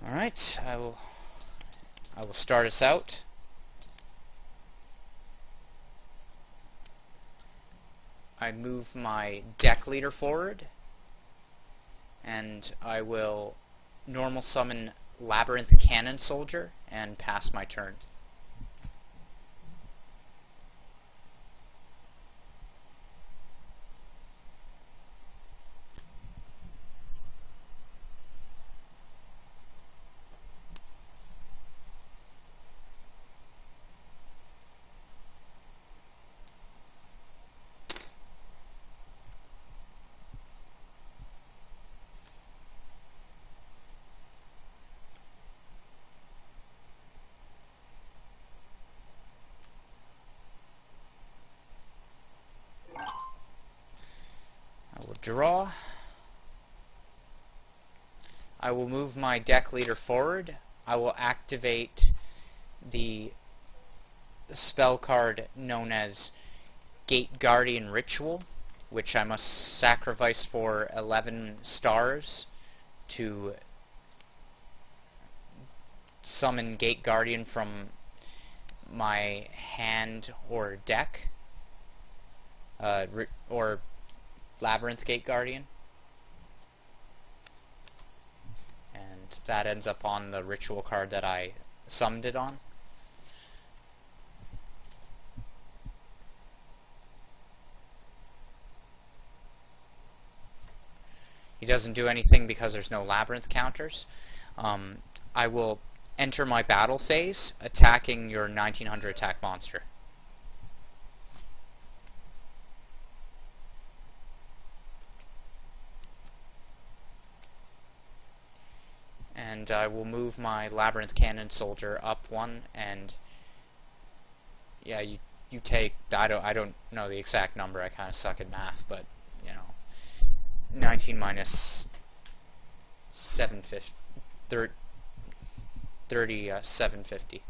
Alright, I will start us out. I move my deck leader forward, and I will normal summon Labyrinth Cannon Soldier and pass my turn. Draw. I will move my deck leader forward. I will activate the spell card known as Gate Guardian Ritual, which I must sacrifice for 11 stars to summon Gate Guardian from my hand or deck, or Labyrinth Gate Guardian, and that ends up on the ritual card that I summoned it on. He doesn't do anything because there's no Labyrinth counters. I will enter my battle phase, attacking your 1900 attack monster. And I will move my Labyrinth Cannon Soldier up one, and yeah, you take, I don't know the exact number, I kind of suck at math, but you know, 19 minus 750, 750.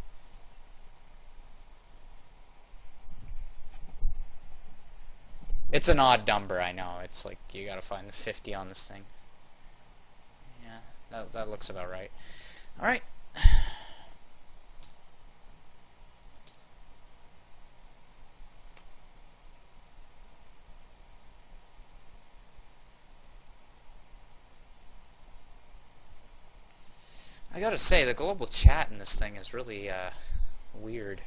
It's an odd number, I know. It's like you gotta find the 50 on this thing. That looks about right. Alright. I gotta say, the global chat in this thing is really weird.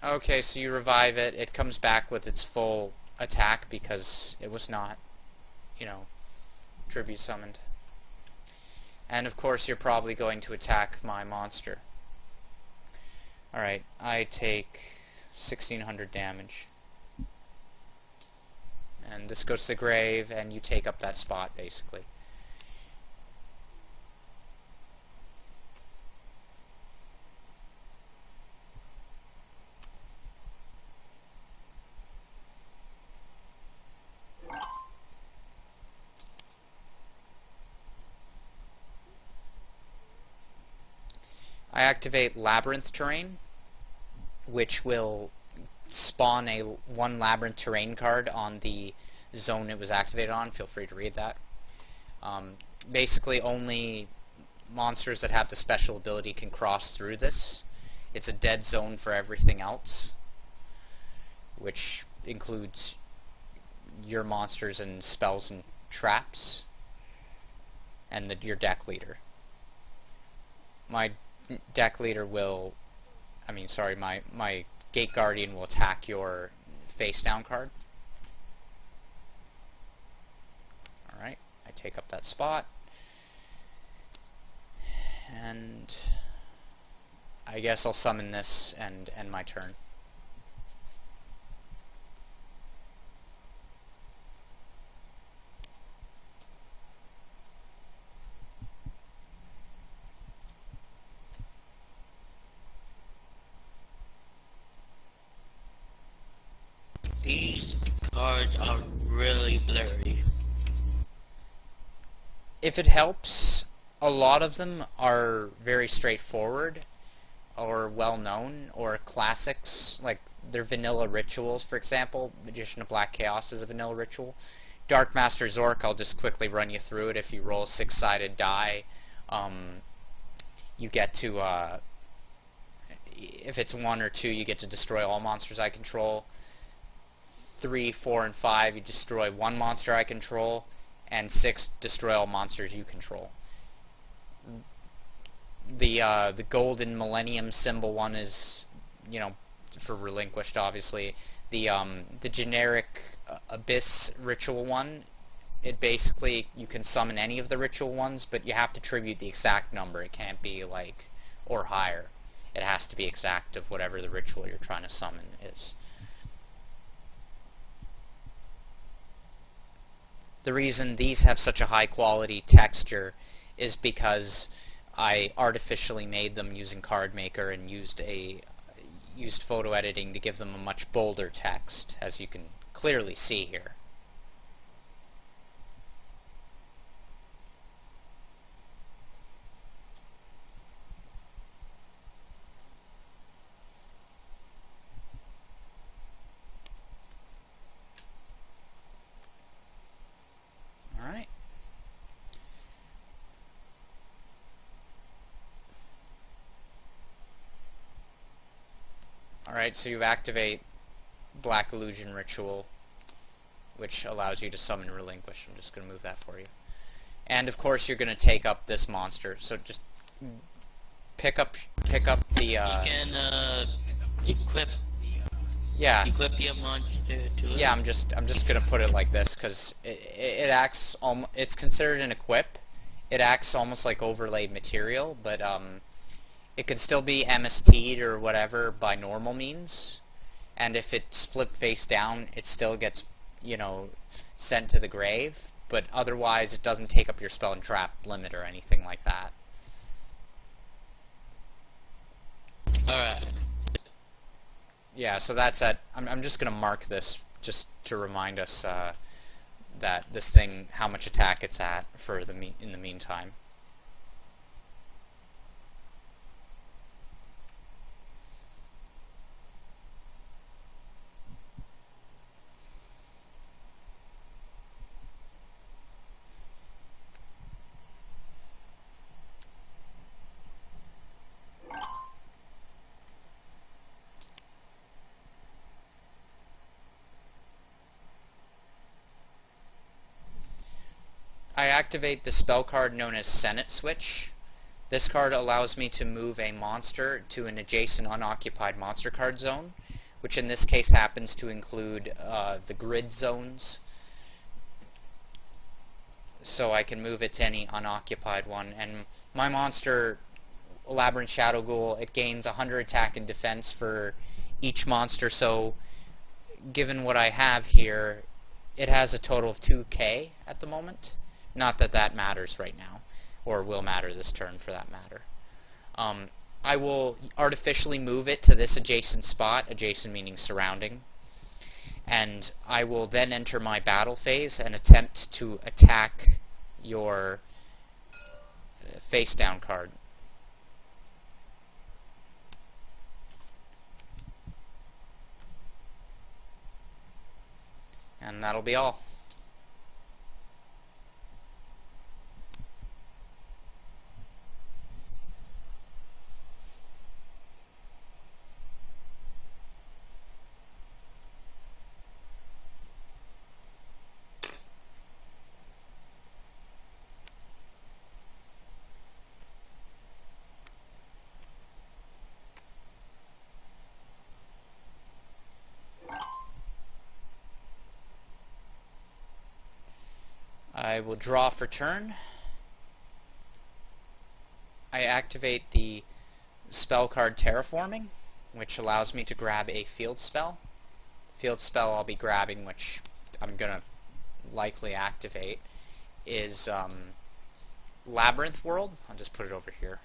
Okay, so you revive it, it comes back with its full attack because it was not, you know, tribute summoned. And of course you're probably going to attack my monster. Alright, I take 1600 damage. And this goes to the grave, and you take up that spot, basically. I activate Labyrinth Terrain, which will spawn one Labyrinth Terrain card on the zone it was activated on. Feel free to read that. Basically, only monsters that have the special ability can cross through this. It's a dead zone for everything else, which includes your monsters and spells and traps, and your deck leader. My deck leader will, my Gate Guardian will attack your face down card. Alright, I take up that spot, and I guess I'll summon this and end my turn. These cards are really blurry. If it helps, a lot of them are very straightforward or well-known or classics, like they're vanilla rituals. For example, Magician of Black Chaos is a vanilla ritual. Dark Master Zork, I'll just quickly run you through it. If you roll a 6-sided die, you get to, if it's 1 or 2, you get to destroy all monsters I control. 3, 4, and 5, you destroy 1 monster I control, and 6, destroy all monsters you control. The golden millennium symbol one is, you know, for relinquished, obviously. The generic abyss ritual one, it basically, you can summon any of the ritual ones, but you have to tribute the exact number. It can't be like, or higher. It has to be exact of whatever the ritual you're trying to summon is. The reason these have such a high quality texture is because I artificially made them using Card Maker and used photo editing to give them a much bolder text, as you can clearly see here. Alright. Alright, so you activate Black Illusion Ritual, which allows you to summon Relinquish. I'm just going to move that for you. And of course you're going to take up this monster, so just pick up the You can equip your monster to it. Yeah, I'm just gonna put it like this because it acts it's considered an equip. It acts almost like overlaid material, but it could still be MST'd or whatever by normal means. And if it's flipped face down, it still gets, you know, sent to the grave. But otherwise, it doesn't take up your spell and trap limit or anything like that. Alright. Yeah, so that's at. I'm just gonna mark this just to remind us that this thing, how much attack it's at for in the meantime. I activate the spell card known as Senate Switch. This card allows me to move a monster to an adjacent unoccupied monster card zone, which in this case happens to include the grid zones. So I can move it to any unoccupied one. And my monster, Labyrinth Shadow Ghoul, it gains 100 attack and defense for each monster. So given what I have here, it has a total of 2k at the moment. Not that that matters right now, or will matter this turn for that matter. I will artificially move it to this adjacent spot, adjacent meaning surrounding, and I will then enter my battle phase and attempt to attack your face down card. And that'll be all. I will draw for turn. I activate the spell card Terraforming, which allows me to grab a field spell. Field spell I'll be grabbing, which I'm going to likely activate, is Labyrinth World. I'll just put it over here.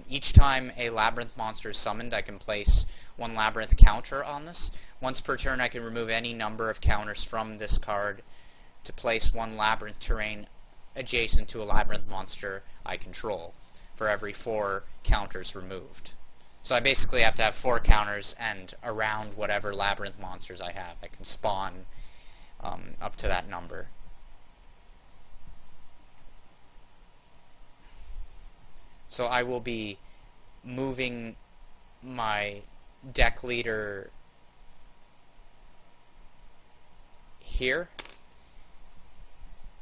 Each time a Labyrinth monster is summoned, I can place one Labyrinth counter on this. Once per turn, I can remove any number of counters from this card to place one Labyrinth terrain adjacent to a labyrinth monster I control for every 4 counters removed. So I basically have to have 4 counters, and around whatever labyrinth monsters I have, I can spawn up to that number. So I will be moving my deck leader here.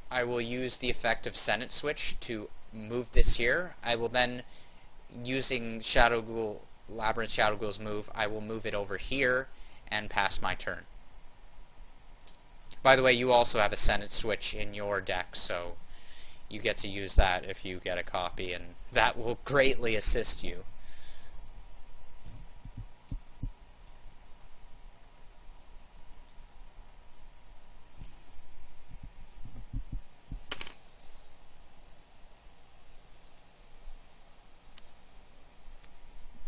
I will use the effect of Senate Switch to move this here. I will then, using Labyrinth Shadow Ghoul's move, I will move it over here and pass my turn. By the way, you also have a Senate Switch in your deck, so you get to use that if you get a copy, and that will greatly assist you.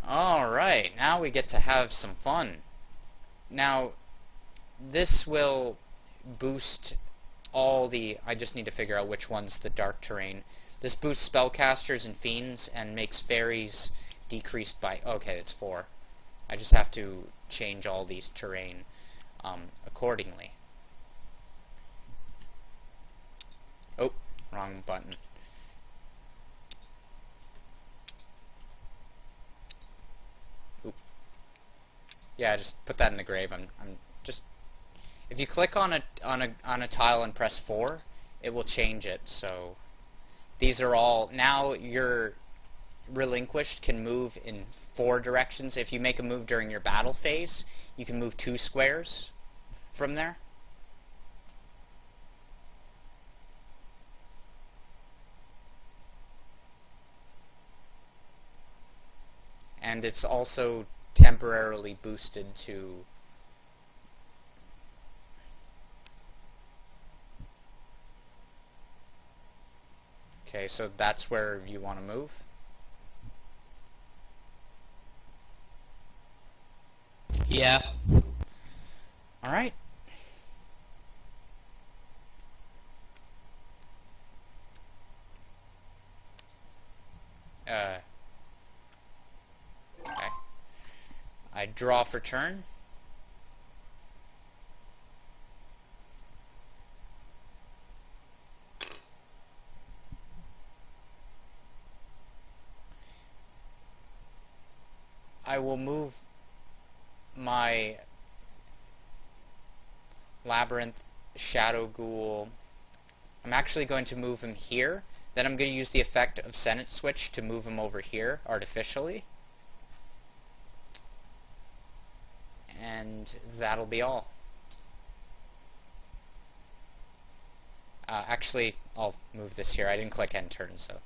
Alright, now we get to have some fun. Now, this will boost all the... I just need to figure out which one's the dark terrain. This boosts spellcasters and fiends and makes fairies decreased by... Okay, it's 4. I just have to change all these terrain accordingly. Oh, wrong button. Oop. Yeah, just put that in the grave. I'm just... If you click on a tile and press 4, it will change it. So these are all... Now your relinquished can move in 4 directions. If you make a move during your battle phase, you can move 2 squares from there. And it's also temporarily boosted to... Okay, so that's where you want to move. Yeah. Alright. Okay. I draw for turn. I will move my Labyrinth Shadow Ghoul. I'm actually going to move him here. Then I'm going to use the effect of Senate Switch to move him over here artificially. And that'll be all. Actually, I'll move this here. I didn't click end turn, so...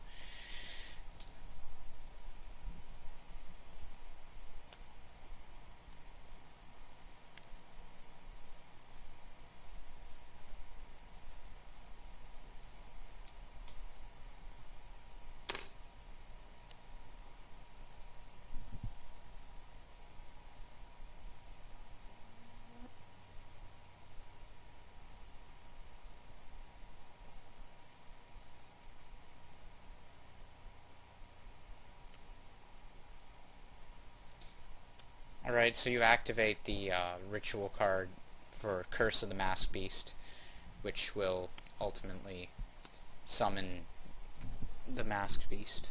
Alright, so you activate the ritual card for Curse of the Masked Beast, which will ultimately summon the Masked Beast.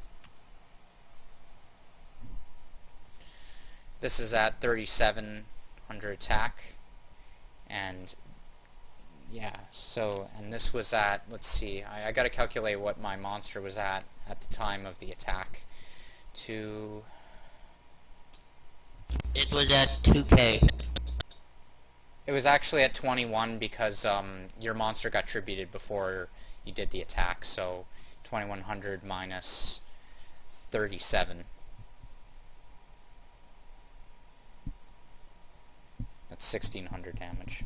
This is at 3,700 attack, and yeah, so, and this was at, let's see, I gotta calculate what my monster was at the time of the attack. It was at 2K. It was actually at 21 because your monster got tributed before you did the attack, so 2100 minus 37. That's 1600 damage.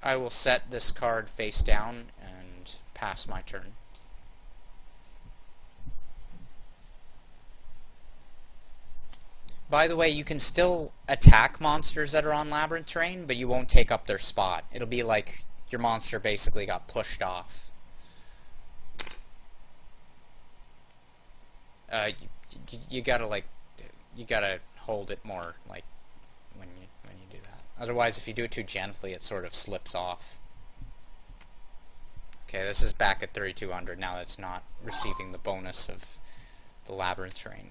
I will set this card face down and pass my turn. By the way, you can still attack monsters that are on Labyrinth terrain, but you won't take up their spot. It'll be like your monster basically got pushed off. You gotta hold it more, like, when you do that. Otherwise, if you do it too gently, it sort of slips off. Okay, this is back at 3,200. Now it's not receiving the bonus of the Labyrinth terrain.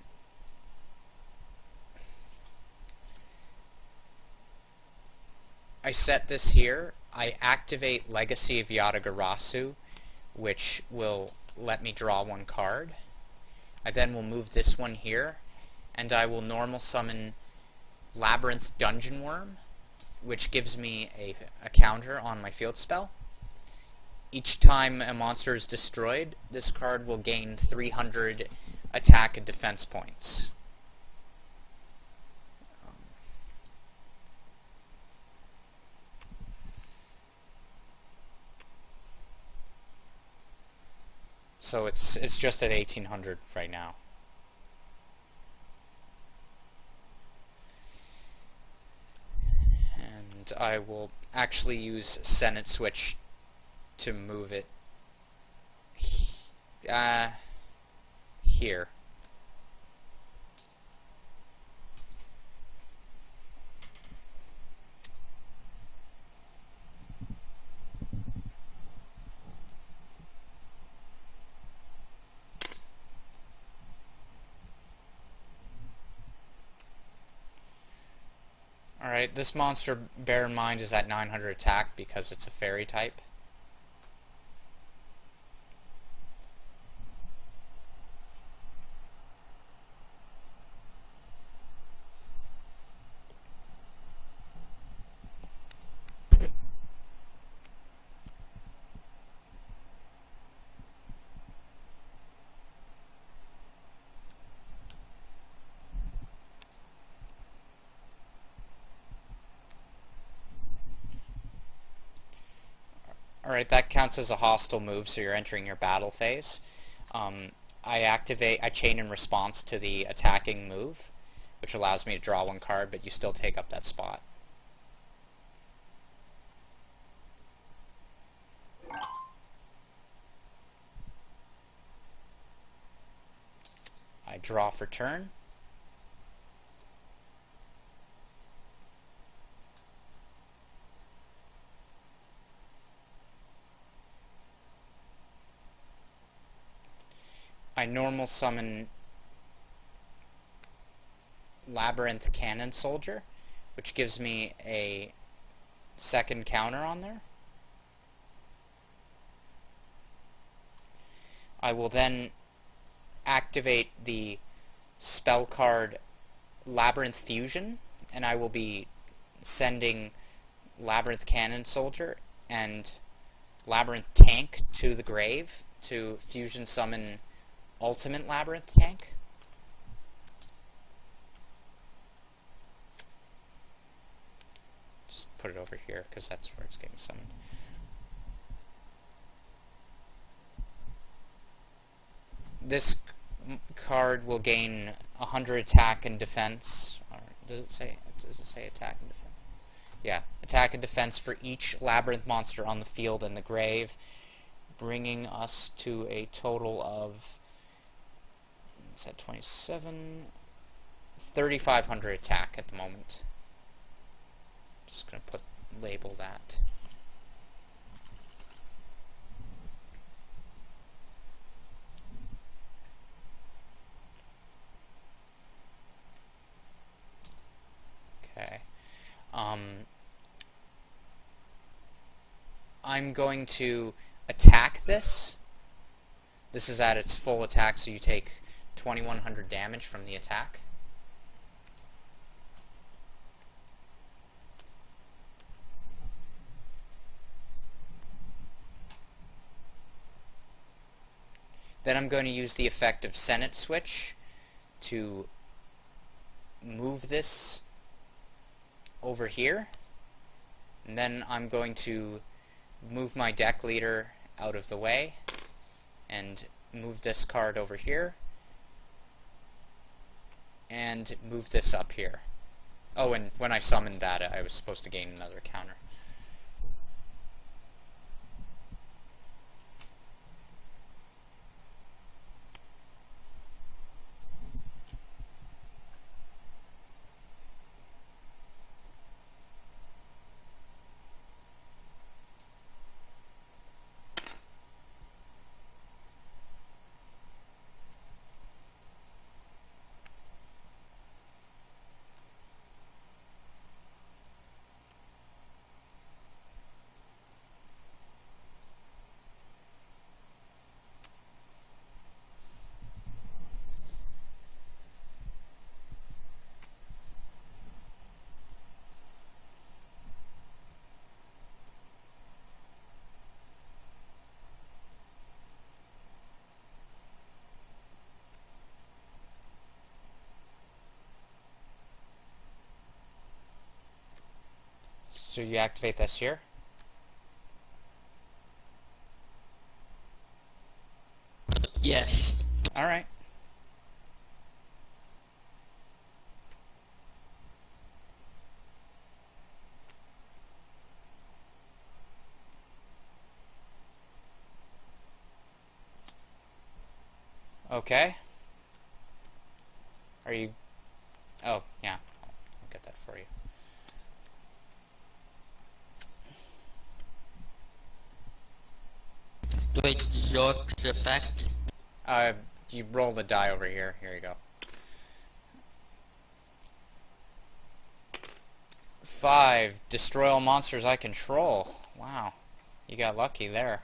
I set this here. I activate Legacy of Yatagarasu, which will let me draw one card. I then will move this one here, and I will normal summon Labyrinth Dungeon Worm, which gives me a counter on my field spell. Each time a monster is destroyed, this card will gain 300 attack and defense points. So it's just at 1,800 right now. And I will actually use Senate Switch to move it here. Alright, this monster, bear in mind, is at 900 attack because it's a fairy type. Alright, that counts as a hostile move, so you're entering your battle phase. I chain in response to the attacking move, which allows me to draw one card, but you still take up that spot. I draw for turn. I normal summon Labyrinth Cannon Soldier, which gives me a second counter on there. I will then activate the spell card Labyrinth Fusion, and I will be sending Labyrinth Cannon Soldier and Labyrinth Tank to the grave to fusion summon Ultimate Labyrinth Tank. Just put it over here because that's where it's getting summoned. This card will gain 100 attack and defense. Or does it say attack and defense? Yeah, attack and defense for each Labyrinth monster on the field and the grave, bringing us to a total of, it's at 27, 3,500 attack at the moment. Just gonna label that. Okay. I'm going to attack this. This is at its full attack, so you take 2,100 damage from the attack. Then I'm going to use the effect of Senate Switch to move this over here. And then I'm going to move my deck leader out of the way and move this card over here and move this up here. Oh, and when I summoned that, I was supposed to gain another counter. So you activate this here. Yes. Alright. Okay. Are you... Oh, yeah. I'll get that for you. Wait, Zork's effect? You roll the die over here. Here you go. 5. Destroy all monsters I control. Wow. You got lucky there.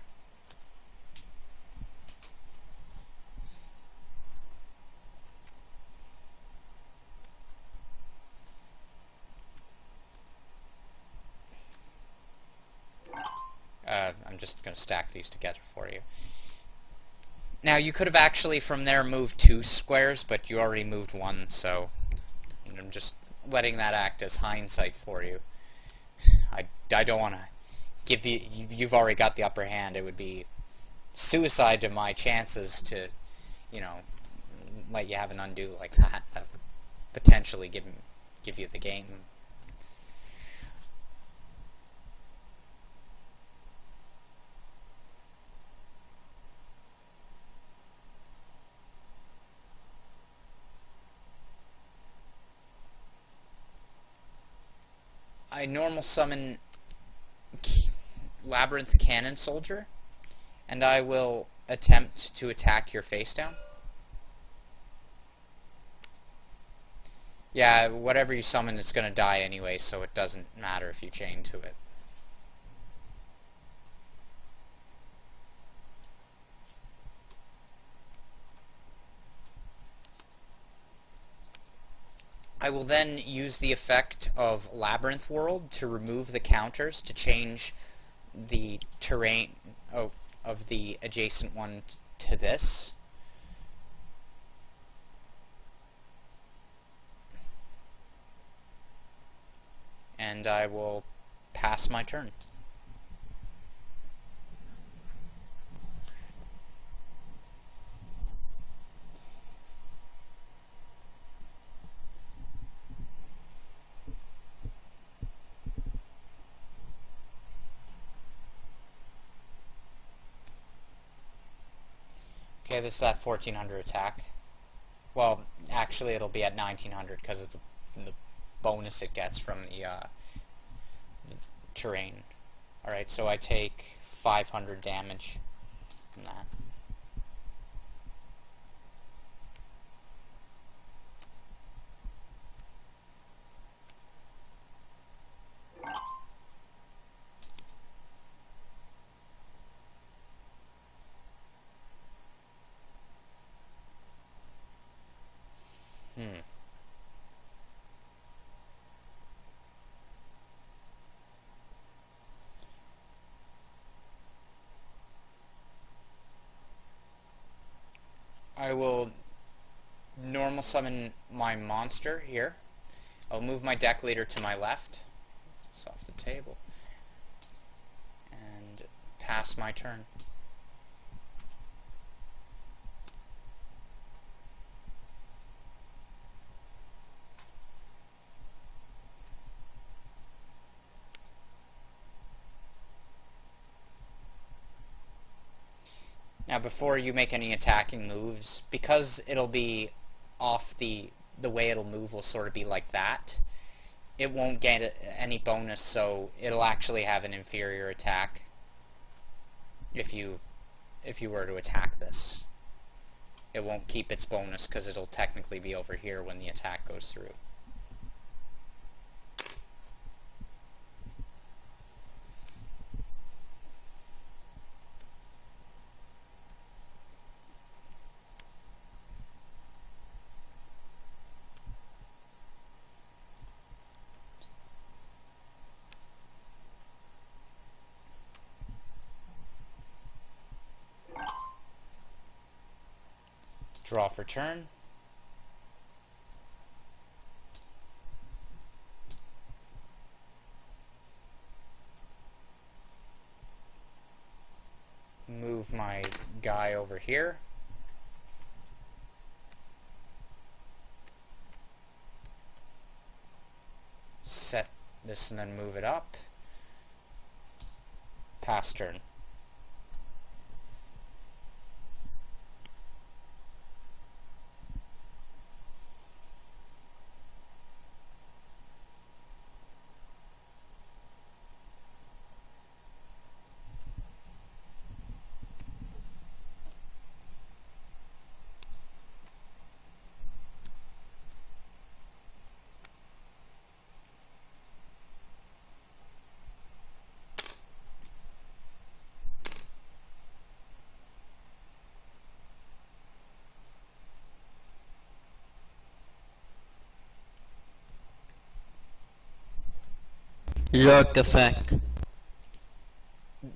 I'm just going to stack these together for you. Now, you could have actually from there moved 2 squares, but you already moved 1, so I'm just letting that act as hindsight for you. I don't want to give you... You've already got the upper hand. It would be suicide to my chances to, you know, let you have an undo like that. That would potentially give you the game. I normal summon Labyrinth Cannon Soldier, and I will attempt to attack your face down. Yeah, whatever you summon, it's going to die anyway, so it doesn't matter if you chain to it. I will then use the effect of Labyrinth World to remove the counters to change the terrain of the adjacent one to this. And I will pass my turn. Okay, this is at 1400 attack. Well, actually it'll be at 1900 because of the bonus it gets from the terrain. Alright, so I take 500 damage from that. I will normal summon my monster here. I'll move my deck leader to my left. It's off the table. pass my turn. Now before you make any attacking moves, because it'll be off the way it'll move will sort of be like that, it won't get any bonus, so it'll actually have an inferior attack if you were to attack this. It won't keep its bonus because it'll technically be over here when the attack goes through. Draw for turn. Move my guy over here. Set this and then move it up. Pass turn. Zork effect.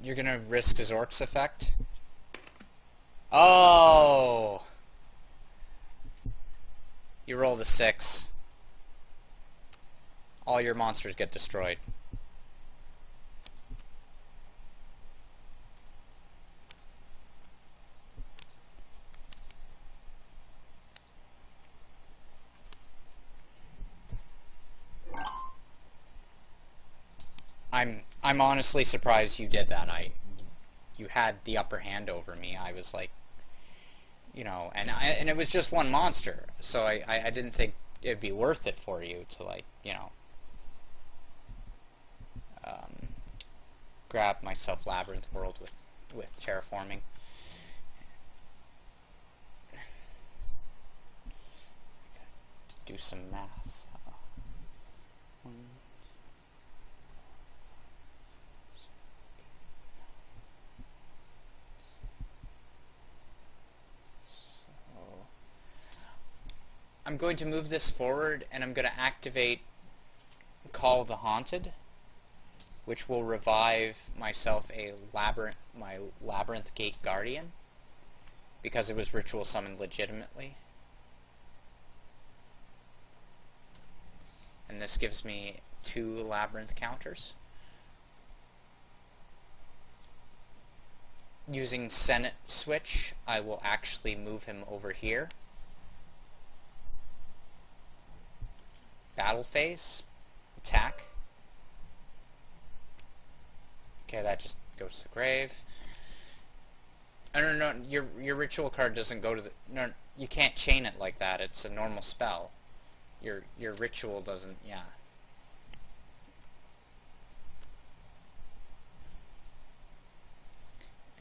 You're gonna risk Zork's effect? Oh! You rolled a 6. All your monsters get destroyed. I'm honestly surprised you did that. You had the upper hand over me. I was like, you know, and it was just one monster, so I didn't think it'd be worth it for you to, like, you know, grab myself Labyrinth World with terraforming. Do some math. I'm going to move this forward, and I'm going to activate Call of the Haunted, which will revive myself my Labyrinth Gate Guardian, because it was ritual summoned legitimately. And this gives me 2 Labyrinth counters. Using Senate Switch, I will actually move him over here. Battle phase. Attack. Okay, that just goes to the grave. Oh, no, your ritual card doesn't go to the... No, you can't chain it like that. It's a normal spell. Your ritual doesn't... Yeah.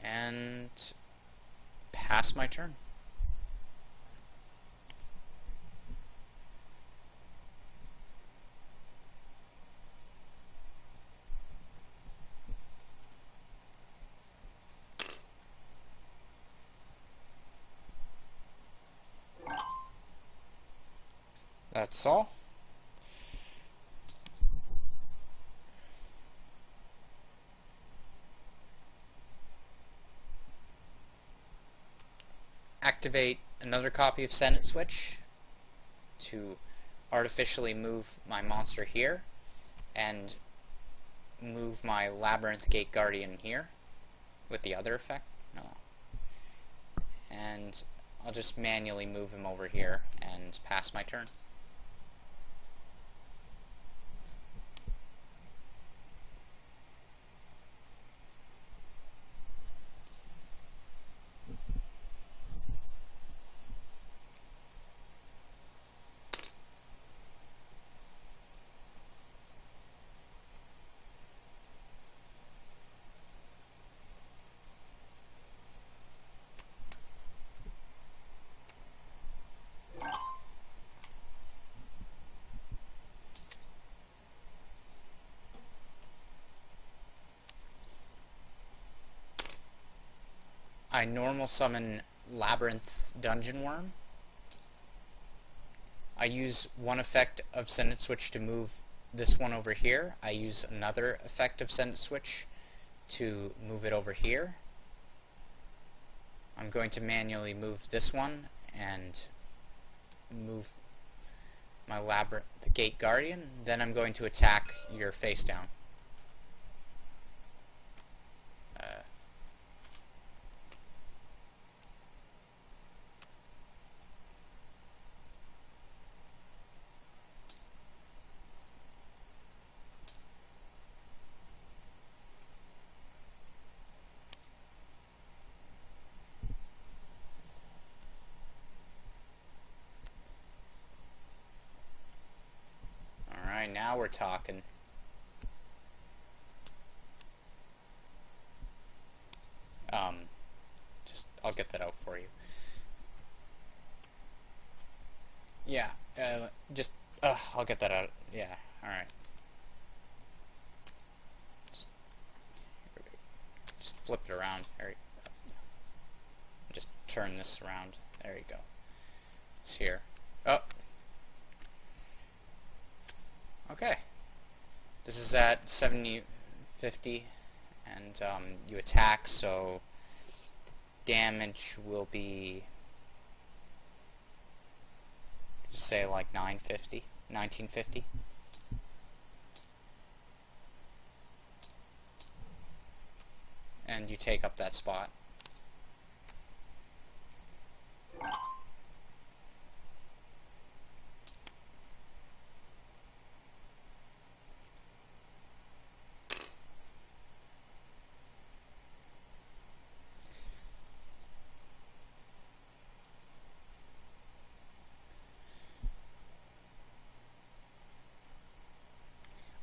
And... pass my turn. That's all. Activate another copy of Senate Switch to artificially move my monster here and move my Labyrinth Gate Guardian here. with the other effect? No. And I'll just manually move him over here and pass my turn. I normal summon Labyrinth Dungeon Worm. I use one effect of Send It Switch to move this one over here. I use another effect of Send It Switch to move it over here. I'm going to manually move this one and move my the Gate Guardian. Then I'm going to attack your face down. Alright, now we're talking. I'll get that out for you. Yeah, I'll get that out. Yeah, alright. Just flip it around. There you go. Just turn this around. There you go. It's here. Oh! Okay. This is at 70-50, and you attack, so damage will be, just say like 1950. And you take up that spot.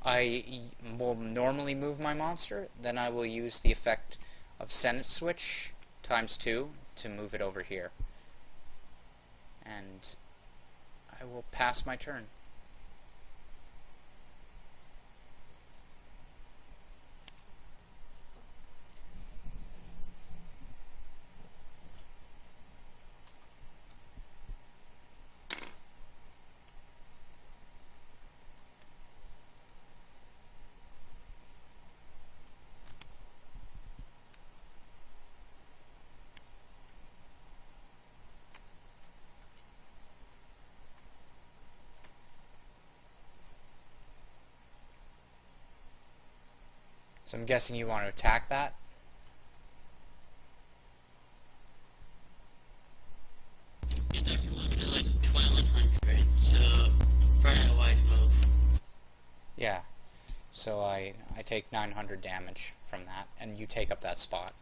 I will normally move my monster, then I will use the effect of Send It Switch ×2 to move it over here. And I will pass my turn. So I'm guessing you want to attack that? You'd have to move to like 1200, so probably a wise move. Yeah. So I take 900 damage from that, and you take up that spot.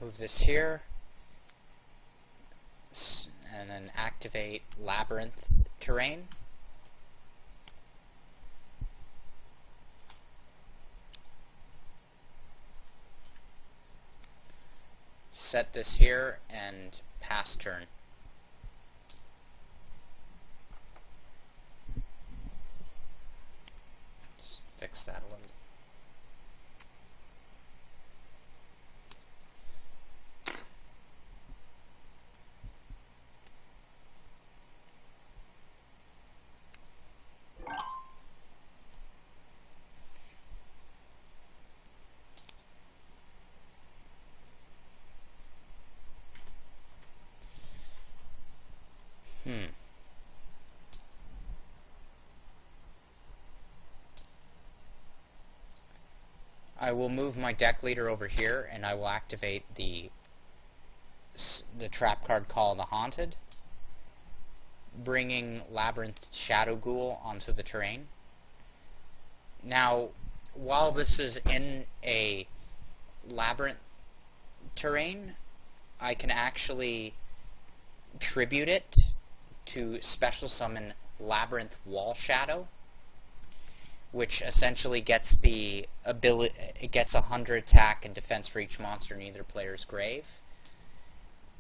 Move this here, and then activate Labyrinth terrain. Set this here and pass turn. Just fix that a little. I will move my deck leader over here, and I will activate the trap card Call of the Haunted, bringing Labyrinth Shadow Ghoul onto the terrain. Now, while this is in a Labyrinth terrain, I can actually tribute it to special summon Labyrinth Wall Shadow, which essentially gets the ability. It gets 100 attack and defense for each monster in either player's grave,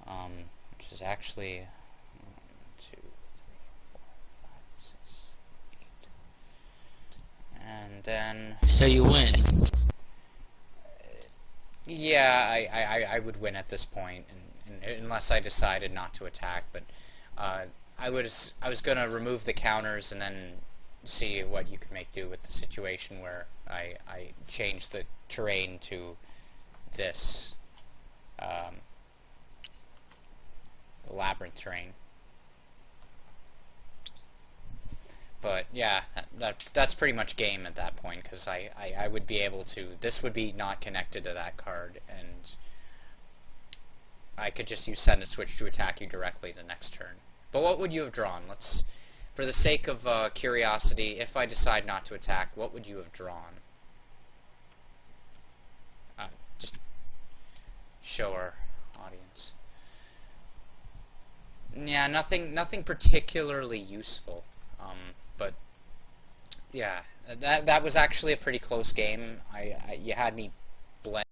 which is actually 1, 2, 3, 4, 5, 6, 8, and then. So you win. Yeah, I would win at this point, unless I decided not to attack. But I was gonna remove the counters and then see what you could make do with the situation where I changed the terrain to this the Labyrinth terrain. But yeah, that's pretty much game at that point, because I would be able to. This would be not connected to that card, and I could just use Send and Switch to attack you directly the next turn. But what would you have drawn? Let's, for the sake of curiosity, if I decide not to attack, what would you have drawn? Just show our audience. Yeah, nothing particularly useful. But yeah, that was actually a pretty close game. You had me blend.